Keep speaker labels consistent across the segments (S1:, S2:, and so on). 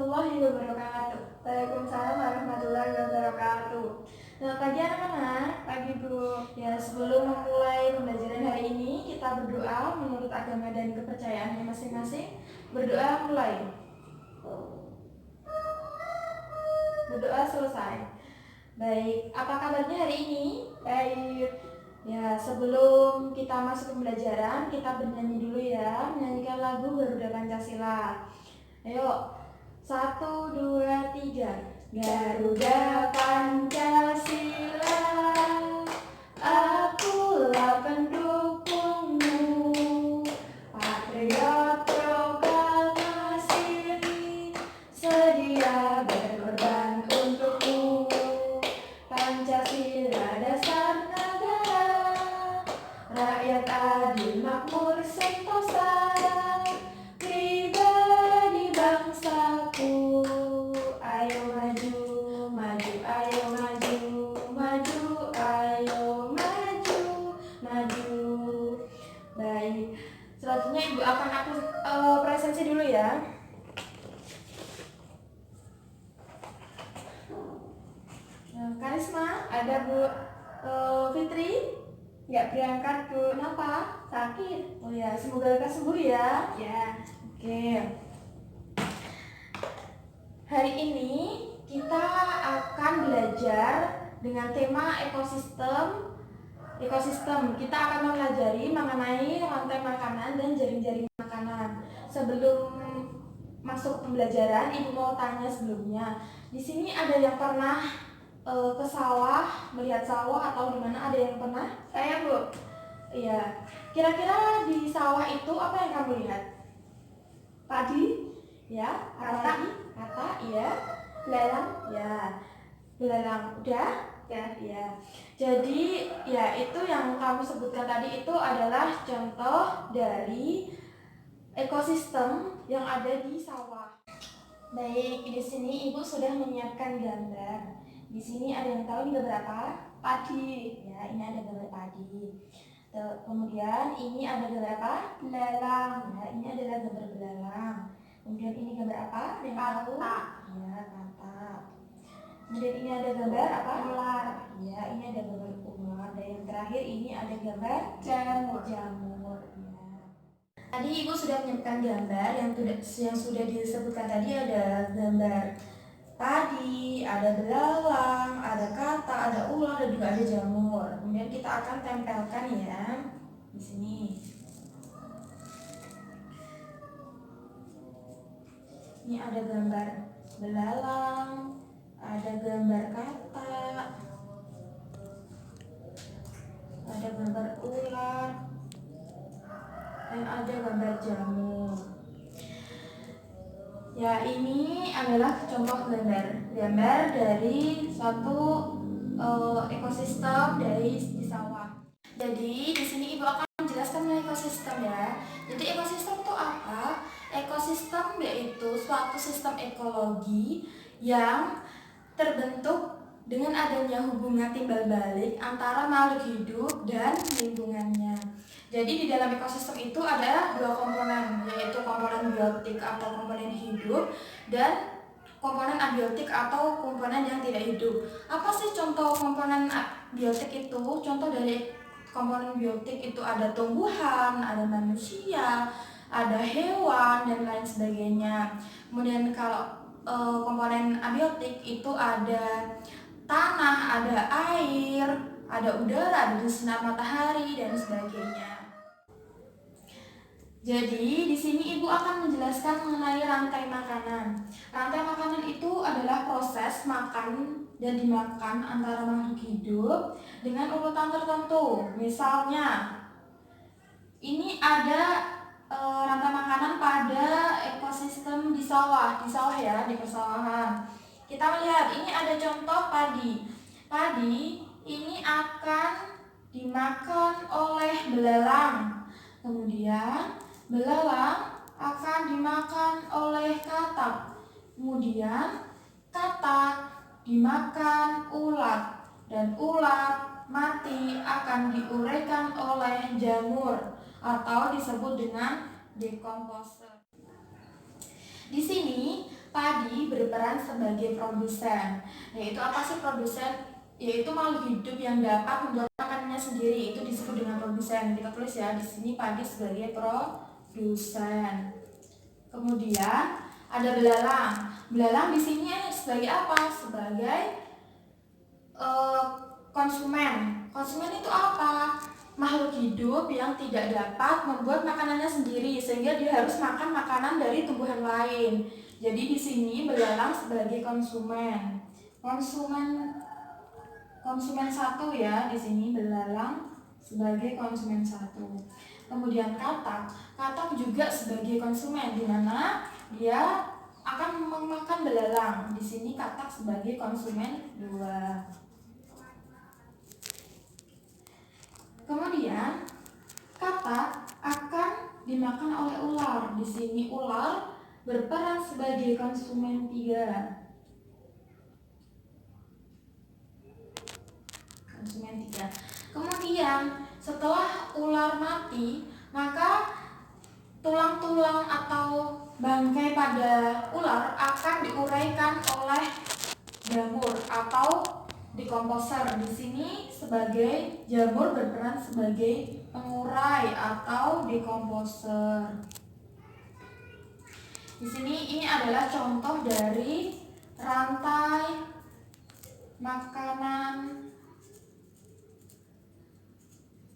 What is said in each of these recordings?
S1: warahmatullahi wabarakatuh. Waalaikumsalam warahmatullahi wabarakatuh. Selamat pagi anak-anak. Pagi Bu. Ya, sebelum memulai pembelajaran hari ini, kita berdoa menurut agama dan kepercayaannya masing-masing. Berdoa mulai. Berdoa selesai. Baik, apa kabarnya hari ini? Baik. Ya, sebelum kita masuk pembelajaran, kita bernyanyi dulu ya. Menyanyikan lagu Garuda Pancasila. Ayo, 1, 2, 3. Garuda Pancasila, akulah pendukungmu. Patriot proklamasi, sedia berkorban untukmu. Pancasila dasar negara, rakyat adil makmur sentosa, pribadi bangsaku. Ayo maju, maju, ayo maju, maju, ayo maju, maju. Baik, selanjutnya Ibu akan aku presentasi dulu ya. Karisma, ada Bu Fitri? Nggak berangkat Bu. Kenapa? Sakit. Oh ya, semoga lekas sembuh ya. Ya. Oke. Hari ini kita akan belajar dengan tema ekosistem. Kita akan mempelajari mengenai rantai makanan dan jaring-jaring makanan. Sebelum masuk pembelajaran, Ibu mau tanya sebelumnya. Di sini ada yang pernah ke sawah, melihat sawah atau di mana ada yang pernah? Saya Bu. Iya. Kira-kira di sawah itu apa yang kamu lihat? Padi? Ya. Kata? Iya. Belalang? Ya. Belalang. Udah? Ya. Jadi ya itu yang kamu sebutkan tadi itu adalah contoh dari ekosistem yang ada di sawah. Baik, di sini Ibu sudah menyiapkan gambar. Di sini ada yang tahu ini gambar apa? Padi. Ya, ini ada gambar padi. Kemudian ini ada gambar apa? Belalang. Ya, ini adalah gambar belalang. Kemudian ini gambar apa? Kata. Ya, kata. Kemudian ini ada gambar apa? Ular. Ya, ini ada gambar ular. Dan yang terakhir ini ada gambar jamur. Ya. Tadi Ibu sudah menyiapkan gambar yang sudah disebutkan tadi ada gambar padi, ada belalang, ada kata, ada ular, dan juga ada jamur. Kemudian kita akan tempelkan ya di sini. Ini ada gambar belalang, ada gambar kata, ada gambar ular, dan ada gambar jamur. Ya, ini adalah contoh gambar dari suatu ekosistem dari di sawah. Jadi di sini Ibu akan menjelaskan mengenai ekosistem ya. Jadi ekosistem itu apa? Ekosistem yaitu suatu sistem ekologi yang terbentuk dengan adanya hubungan timbal balik antara makhluk hidup dan lingkungannya. Jadi di dalam ekosistem itu ada dua komponen, yaitu komponen biotik atau komponen hidup dan komponen abiotik atau komponen yang tidak hidup. Apa sih contoh komponen biotik itu? Contoh dari komponen biotik itu ada tumbuhan, ada manusia, ada hewan, dan lain sebagainya. Kemudian kalau komponen abiotik itu ada tanah, ada air, ada udara, ada sinar matahari, dan sebagainya. Jadi di sini Ibu akan menjelaskan mengenai rantai makanan. Rantai makanan itu adalah proses makan dan dimakan antara makhluk hidup dengan urutan tertentu. Misalnya, ini ada rantai makanan pada ekosistem di sawah ya, di persawahan. Kita melihat ini ada contoh padi. Padi ini akan dimakan oleh belalang. Kemudian belalang akan dimakan oleh katak. Kemudian katak dimakan ulat. Dan ulat mati akan diuraikan oleh jamur atau disebut dengan dekomposer. Di sini padi padi berperan sebagai produsen. Yaitu apa sih produsen? Yaitu makhluk hidup yang dapat membuat makanannya sendiri, itu disebut dengan produsen. Kita tulis ya di sini padi sebagai produsen. Kemudian ada belalang. Belalang di sini sebagai apa? Sebagai konsumen. Konsumen itu apa? Makhluk hidup yang tidak dapat membuat makanannya sendiri, sehingga dia harus makan makanan dari tumbuhan lain. Jadi di sini belalang sebagai konsumen. Konsumen satu ya, di sini belalang sebagai konsumen satu. Kemudian katak juga sebagai konsumen, di mana dia akan memakan belalang. Di sini katak sebagai konsumen 2. Kemudian katak akan dimakan oleh ular. Di sini ular berperan sebagai konsumen 3. Kemudian setelah ular mati, maka tulang-tulang atau bangkai pada ular akan diuraikan oleh jamur atau dekomposer. Di sini sebagai jamur berperan sebagai pengurai atau dekomposer. Di sini ini adalah contoh dari rantai makanan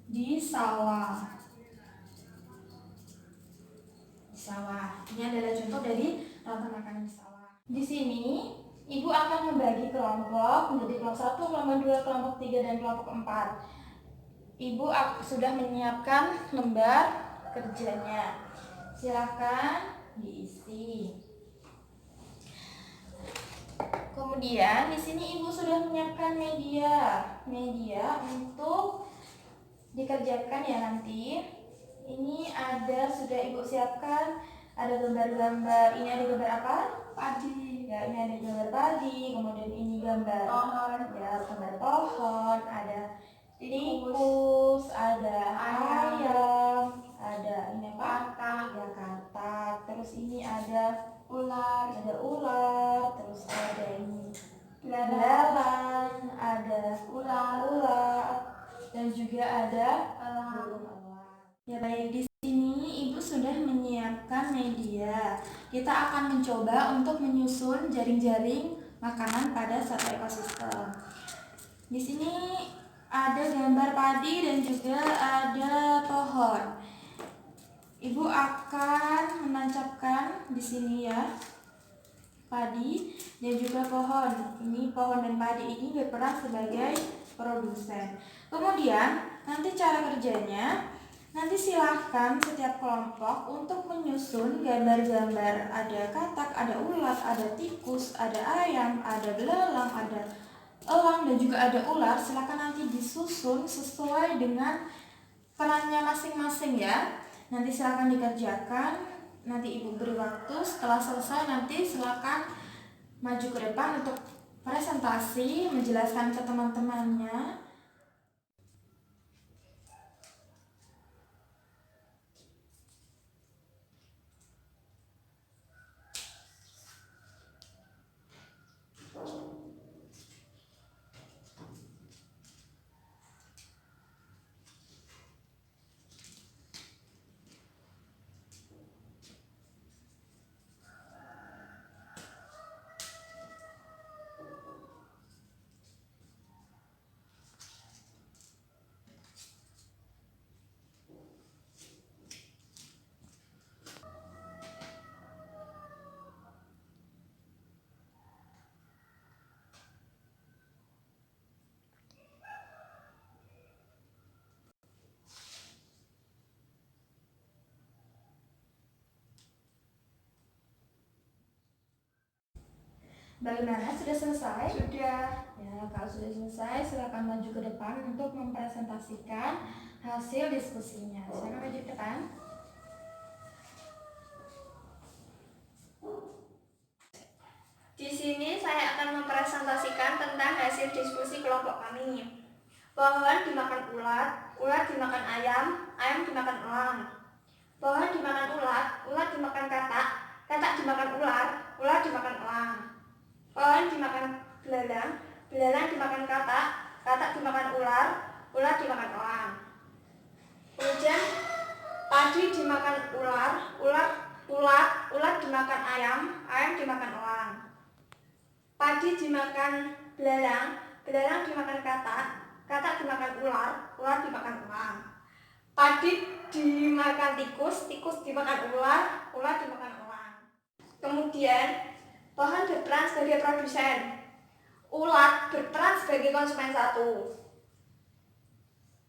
S1: di sawah. Ini adalah contoh dari rantai makanan di sawah. Di sini Ibu akan membagi kelompok menjadi kelompok 1, kelompok 2, kelompok 3, dan kelompok 4. Ibu sudah menyiapkan lembar kerjanya. Silakan diisi. Kemudian di sini Ibu sudah menyiapkan media untuk dikerjakan ya nanti. Ini sudah Ibu siapkan, ada gambar-gambar. Ini ada gambar apa? Padi. Ya, ini ada gambar padi. Kemudian ini gambar pohon. Ya, gambar pohon. Ada tikus, ada ayam, ada ini apa? Katak. Terus ini ada ular. Terus ada ini belalang, ada ular, dan juga ada burung elang. Ya baik, di sini Ibu sudah menyiapkan media. Kita akan mencoba untuk menyusun jaring-jaring makanan pada satu ekosistem. Di sini ada gambar padi dan juga ada pohon. Ibu akan menancapkan di sini ya padi dan juga pohon. Ini pohon dan padi ini berperan sebagai produsen. Kemudian nanti cara kerjanya, nanti silahkan setiap kelompok untuk menyusun gambar-gambar. Ada katak, ada ulat, ada tikus, ada ayam, ada belalang, ada elang, dan juga ada ular. Silahkan nanti disusun sesuai dengan perannya masing-masing ya. Nanti silahkan dikerjakan. Nanti Ibu beri waktu. Setelah selesai nanti silahkan maju ke depan untuk presentasi, menjelaskan ke teman-temannya. Bagaimana? Sudah selesai? Sudah. Ya, kalau sudah selesai, silakan maju ke depan untuk mempresentasikan hasil diskusinya. Silakan maju ke depan.
S2: Di sini saya akan mempresentasikan tentang hasil diskusi kelompok kami. Pohon dimakan ulat, ulat dimakan ayam, ayam dimakan elang. Pohon dimakan ulat dimakan katak dimakan ular ular dimakan elang. Pohon dimakan belalang, belalang dimakan katak, katak dimakan ular, ular dimakan elang. Kemudian padi dimakan ular dimakan ayam, ayam dimakan elang. Padi dimakan belalang, belalang dimakan katak, katak dimakan ular, ular dimakan elang. Padi dimakan tikus, tikus dimakan ular, ular dimakan elang. Kemudian pohon berperan sebagai produsen, ulat berperan sebagai konsumen 1,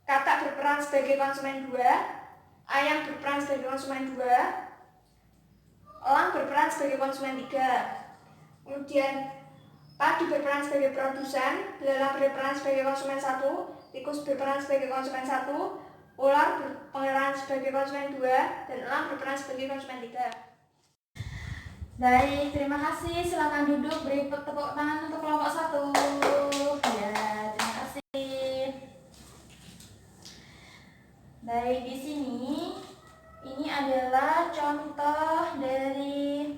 S2: katak berperan sebagai konsumen 2, ayam berperan sebagai konsumen 2, elang berperan sebagai konsumen 3. Kemudian padi berperan sebagai produsen, belalang berperan sebagai konsumen 1, tikus berperan sebagai konsumen 1, ular berperan sebagai konsumen 2, dan elang berperan sebagai konsumen 3.
S1: Baik, terima kasih. Silakan duduk, beri tepuk tangan untuk kelompok 1. Ya, terima kasih. Baik, di sini ini adalah contoh dari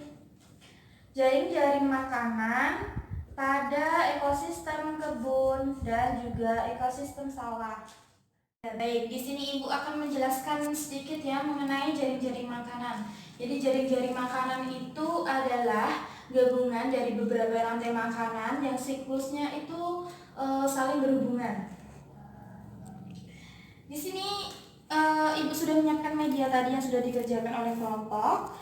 S1: jaring-jaring makanan pada ekosistem kebun dan juga ekosistem sawah. Baik, di sini Ibu akan menjelaskan sedikit ya mengenai jaring-jaring makanan. Jadi jaring-jaring makanan itu adalah gabungan dari beberapa rantai makanan yang siklusnya itu saling berhubungan. Di sini Ibu sudah menyiapkan media tadi yang sudah dikerjakan oleh kelompok.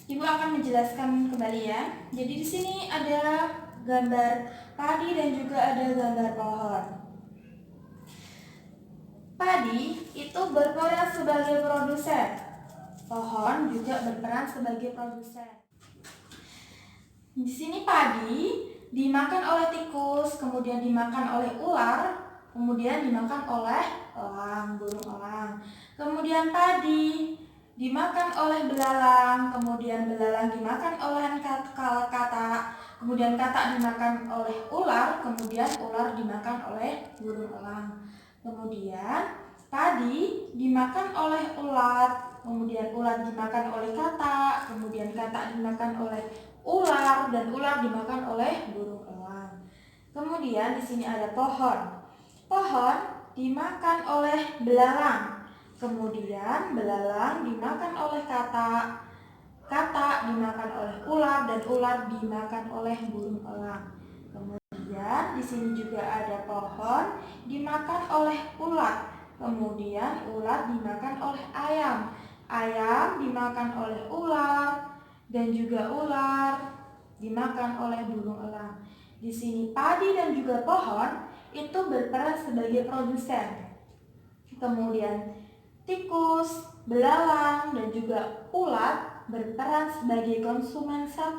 S1: Ibu akan menjelaskan kembali ya. Jadi di sini ada gambar padi dan juga ada gambar pohon. Padi itu berperan sebagai produsen, pohon juga berperan sebagai produsen. Di sini padi dimakan oleh tikus, kemudian dimakan oleh ular, kemudian dimakan oleh elang, burung elang. Kemudian padi dimakan oleh belalang, kemudian belalang dimakan oleh katak, kemudian katak dimakan oleh ular, kemudian ular dimakan oleh burung elang. Kemudian padi dimakan oleh ulat, kemudian ulat dimakan oleh katak, kemudian katak dimakan oleh ular, dan ular dimakan oleh burung elang. Kemudian di sini ada pohon. Pohon dimakan oleh belalang, kemudian belalang dimakan oleh katak, katak dimakan oleh ular, dan ular dimakan oleh burung elang. Kemudian di sini juga ada pohon dimakan oleh ulat, kemudian ulat dimakan oleh ayam, ayam dimakan oleh ular, dan juga ular dimakan oleh burung elang. Di sini padi dan juga pohon itu berperan sebagai produsen. Kemudian tikus, belalang, dan juga ulat berperan sebagai konsumen 1.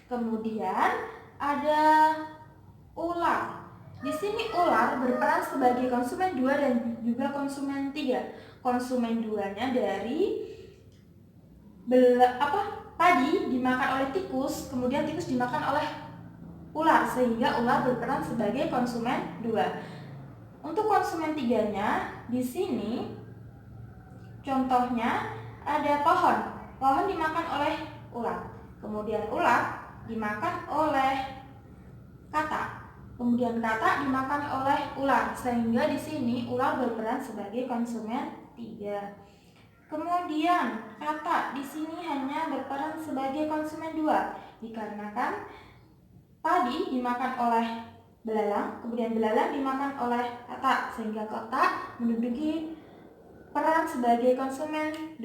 S1: Kemudian ada ular. Di sini ular berperan sebagai konsumen 2 dan juga konsumen 3. Konsumen 2-nya dari padi dimakan oleh tikus, kemudian tikus dimakan oleh ular, sehingga ular berperan sebagai konsumen 2. Untuk konsumen 3-nya di sini contohnya ada pohon. Pohon dimakan oleh ulat, kemudian ulat dimakan oleh katak, kemudian katak dimakan oleh ular, sehingga di sini ular berperan sebagai konsumen 3. Kemudian katak di sini hanya berperan sebagai konsumen 2, dikarenakan padi dimakan oleh belalang, kemudian belalang dimakan oleh katak, sehingga katak menduduki peran sebagai konsumen 2.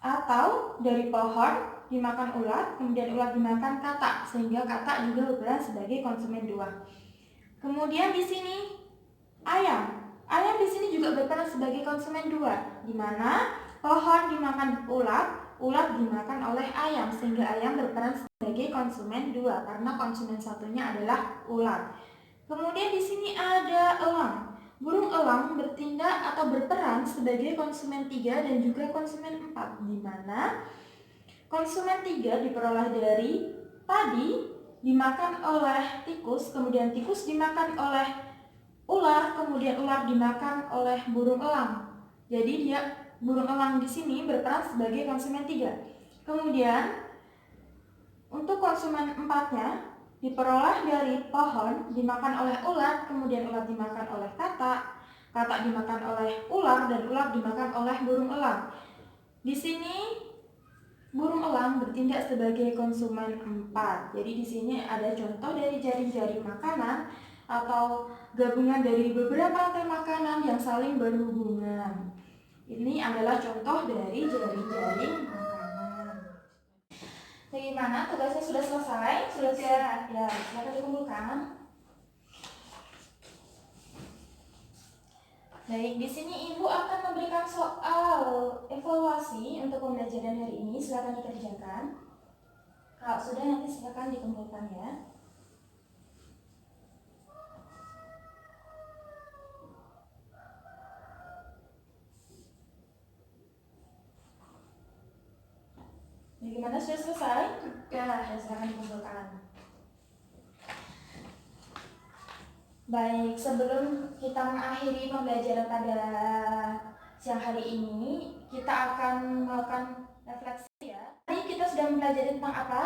S1: Atau dari pohon dimakan ulat, kemudian ulat dimakan katak, sehingga katak juga berperan sebagai konsumen 2. Kemudian di sini ayam. Ayam di sini juga berperan sebagai konsumen 2, di mana pohon dimakan ulat, ulat dimakan oleh ayam, sehingga ayam berperan sebagai konsumen 2 karena konsumen satunya adalah ulat. Kemudian di sini ada elang. Burung elang bertindak atau berperan sebagai konsumen 3 dan juga konsumen 4, di mana konsumen 3 diperoleh dari padi dimakan oleh tikus, kemudian tikus dimakan oleh ular, kemudian ular dimakan oleh burung elang. Jadi burung elang di sini berperan sebagai konsumen 3. Kemudian konsumen empatnya diperoleh dari pohon, dimakan oleh ulat, kemudian ulat dimakan oleh katak, katak dimakan oleh ular, dan ular dimakan oleh burung elang. Di sini burung elang bertindak sebagai konsumen empat. Jadi di sini ada contoh dari jaring-jaring makanan atau gabungan dari beberapa rantai makanan yang saling berhubungan. Ini adalah contoh dari jaring-jaring makanan. Bagaimana? Tugasnya sudah selesai?
S2: Sudah.
S1: Ya, silakan dikumpulkan. Baik, di sini Ibu akan memberikan soal evaluasi untuk pembelajaran hari ini. Silakan dikerjakan. Kalau sudah, nanti silakan dikumpulkan ya. Bagaimana, sudah selesai?
S2: Sudah.
S1: Silakan dikumpulkan. Baik, sebelum kita mengakhiri pembelajaran pada siang hari ini, kita akan melakukan refleksi ya. Tadi kita sudah mempelajari tentang apa?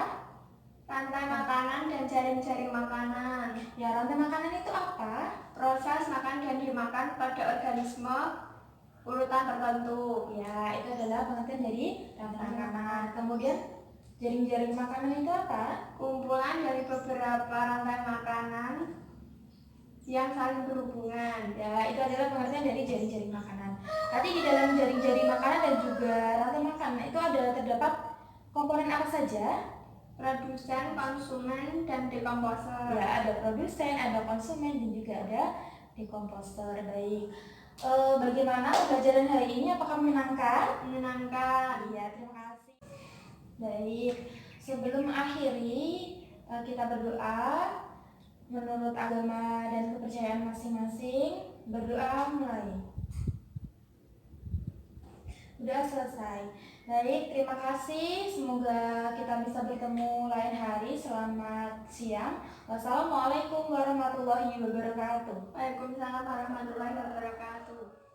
S2: Rantai makanan dan jaring-jaring makanan.
S1: Ya, rantai makanan itu apa?
S2: Proses makan dan dimakan pada organisme urutan tertentu.
S1: Ya, itu adalah pengertian dari rantai makanan. Kemudian jaring-jaring makanan itu apa?
S2: Kumpulan dari beberapa rantai makanan yang saling berhubungan.
S1: Ya, itu adalah pengertian dari jaring-jaring makanan. Tadi di dalam jaring-jaring makanan dan juga rantai makanan itu ada terdapat komponen apa saja?
S2: Produsen, konsumen, dan dekomposer.
S1: Ya, ada produsen, ada konsumen, dan juga ada dekomposer. Baik. Bagaimana pembelajaran hari ini? Apakah menyenangkan?
S2: Menyenangkan.
S1: Iya, terima kasih. Baik, sebelum mengakhiri kita berdoa menurut agama dan kepercayaan masing-masing. Berdoa mulai. Sudah selesai. Baik, terima kasih. Semoga kita bisa bertemu lain hari. Selamat siang. Wassalamualaikum warahmatullahi wabarakatuh.
S2: Waalaikumsalam warahmatullahi wabarakatuh.